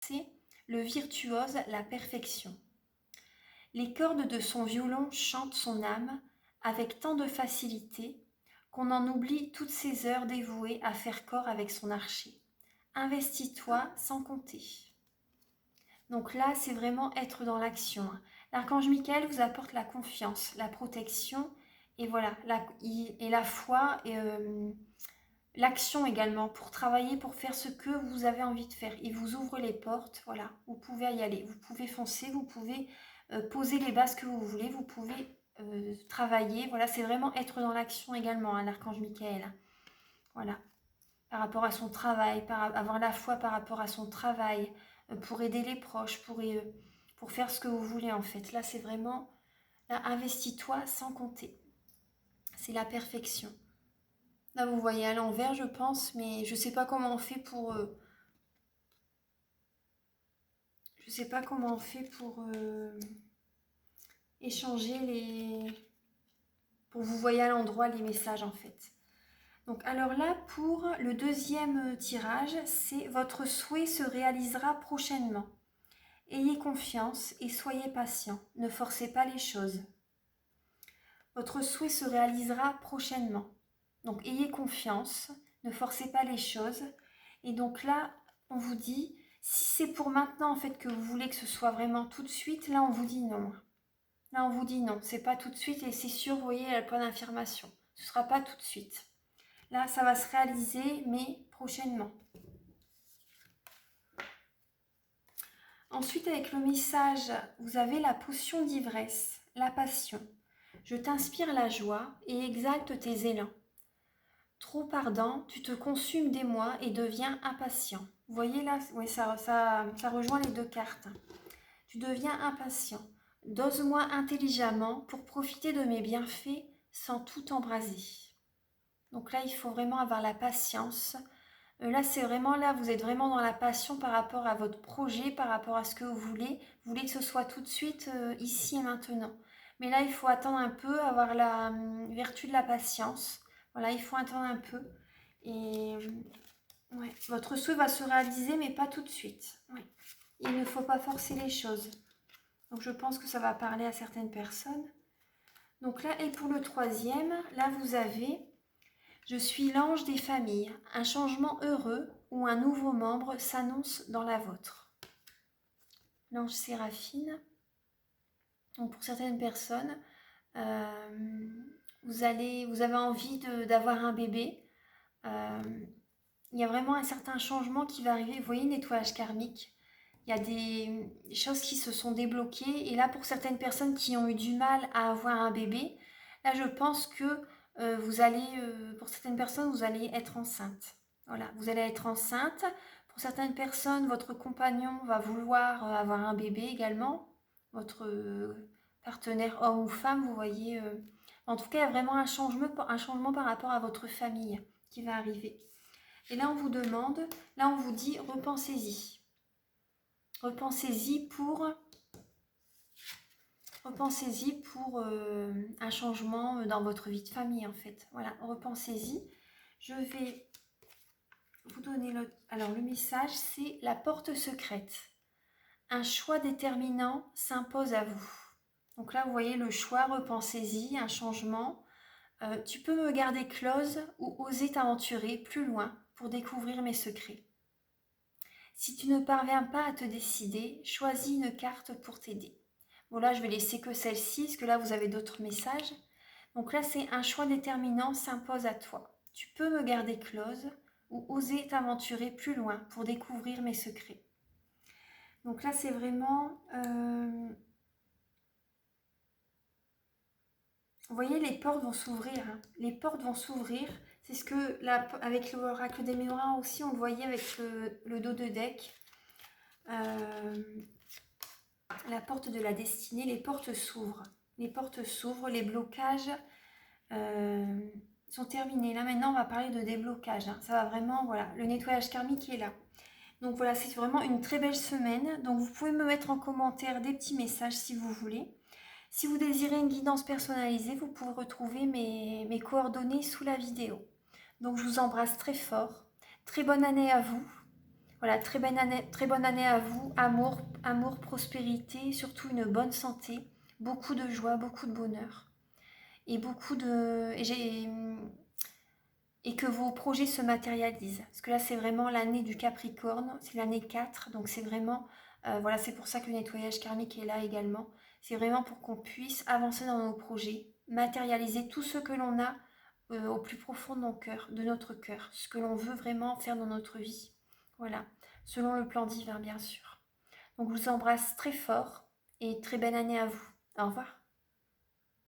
c'est le virtuose, la perfection. Les cordes de son violon chantent son âme avec tant de facilité qu'on en oublie toutes ces heures dévouées à faire corps avec son archer. Investis-toi sans compter. Donc là, c'est vraiment être dans l'action. L'archange Michael vous apporte la confiance, la protection et voilà, la foi et l'action également pour travailler, pour faire ce que vous avez envie de faire. Il vous ouvre les portes, voilà, vous pouvez y aller, vous pouvez foncer, vous pouvez poser les bases que vous voulez, vous pouvez travailler. Voilà, c'est vraiment être dans l'action également, hein, l'archange Michael. Voilà, par rapport à son travail, avoir la foi par rapport à son travail, pour aider les proches, pour faire ce que vous voulez en fait. Là, c'est vraiment, là, investis-toi sans compter. C'est la perfection. Là, vous voyez à l'envers, je pense, mais je sais pas comment on fait pour... je sais pas comment on fait pour échanger pour vous voyez à l'endroit les messages en fait. Donc alors là, pour le deuxième tirage, c'est votre souhait se réalisera prochainement. Ayez confiance et soyez patient. Ne forcez pas les choses. Votre souhait se réalisera prochainement. Donc ayez confiance, ne forcez pas les choses. Et donc là, on vous dit, si c'est pour maintenant en fait que vous voulez que ce soit vraiment tout de suite, là on vous dit non. Là on vous dit non, c'est pas tout de suite et c'est sûr, vous voyez la point d'information. Ce sera pas tout de suite. Là, ça va se réaliser, mais prochainement. Ensuite, avec le message, vous avez la potion d'ivresse, la passion. Je t'inspire la joie et exalte tes élans. Trop ardent, tu te consumes d'émoi et deviens impatient. Vous voyez là, oui, ça rejoint les deux cartes. Tu deviens impatient. Dose-moi intelligemment pour profiter de mes bienfaits sans tout embraser. Donc là, il faut vraiment avoir la patience. Là, c'est vraiment là, vous êtes vraiment dans la passion par rapport à votre projet, par rapport à ce que vous voulez. Vous voulez que ce soit tout de suite, ici et maintenant. Mais là, il faut attendre un peu, avoir la vertu de la patience. Voilà, il faut attendre un peu. Et ouais, votre souhait va se réaliser, mais pas tout de suite. Ouais. Il ne faut pas forcer les choses. Donc, je pense que ça va parler à certaines personnes. Donc là, et pour le troisième, là, vous avez... Je suis l'ange des familles, un changement heureux ou un nouveau membre s'annonce dans la vôtre. L'ange Séraphine, donc pour certaines personnes, vous avez envie d'avoir un bébé. Il y a vraiment un certain changement qui va arriver. Vous voyez, nettoyage karmique. Il y a des choses qui se sont débloquées. Et là, pour certaines personnes qui ont eu du mal à avoir un bébé, là, je pense que pour certaines personnes, vous allez être enceinte. Voilà, vous allez être enceinte. Pour certaines personnes, votre compagnon va vouloir avoir un bébé également. Votre partenaire homme ou femme, vous voyez. En tout cas, il y a vraiment un changement par rapport à votre famille qui va arriver. Et là, on vous demande, là, on vous dit, repensez-y. Repensez-y pour un changement dans votre vie de famille, en fait. Voilà, repensez-y. Je vais vous donner le message, c'est la porte secrète. Un choix déterminant s'impose à vous. Donc là, vous voyez le choix, repensez-y, un changement. Tu peux me garder close ou oser t'aventurer plus loin pour découvrir mes secrets. Si tu ne parviens pas à te décider, choisis une carte pour t'aider. Bon là, je vais laisser que celle-ci, parce que là, vous avez d'autres messages. Donc là, c'est un choix déterminant s'impose à toi. Tu peux me garder close ou oser t'aventurer plus loin pour découvrir mes secrets. Donc là, c'est vraiment... Vous voyez, les portes vont s'ouvrir. Hein. Les portes vont s'ouvrir. C'est ce que, là, avec l'oracle des Mémoires aussi, on le voyait avec le dos de deck. La porte de la destinée, les portes s'ouvrent. Les portes s'ouvrent, les blocages sont terminés. Là, maintenant, on va parler de déblocage. Hein. Ça va vraiment, voilà, le nettoyage karmique est là. Donc voilà, c'est vraiment une très belle semaine. Donc vous pouvez me mettre en commentaire des petits messages si vous voulez. Si vous désirez une guidance personnalisée, vous pouvez retrouver mes coordonnées sous la vidéo. Donc je vous embrasse très fort. Très bonne année à vous. Voilà, très bonne année à vous. Amour, prospérité, surtout une bonne santé, beaucoup de joie, beaucoup de bonheur. Et beaucoup de... et que vos projets se matérialisent. Parce que là, c'est vraiment l'année du Capricorne, c'est l'année 4, donc c'est vraiment, voilà, c'est pour ça que le nettoyage karmique est là également. C'est vraiment pour qu'on puisse avancer dans nos projets, matérialiser tout ce que l'on a au plus profond de notre cœur, ce que l'on veut vraiment faire dans notre vie. Voilà, selon le plan divin, bien sûr. Donc, je vous embrasse très fort et très belle année à vous. Au revoir.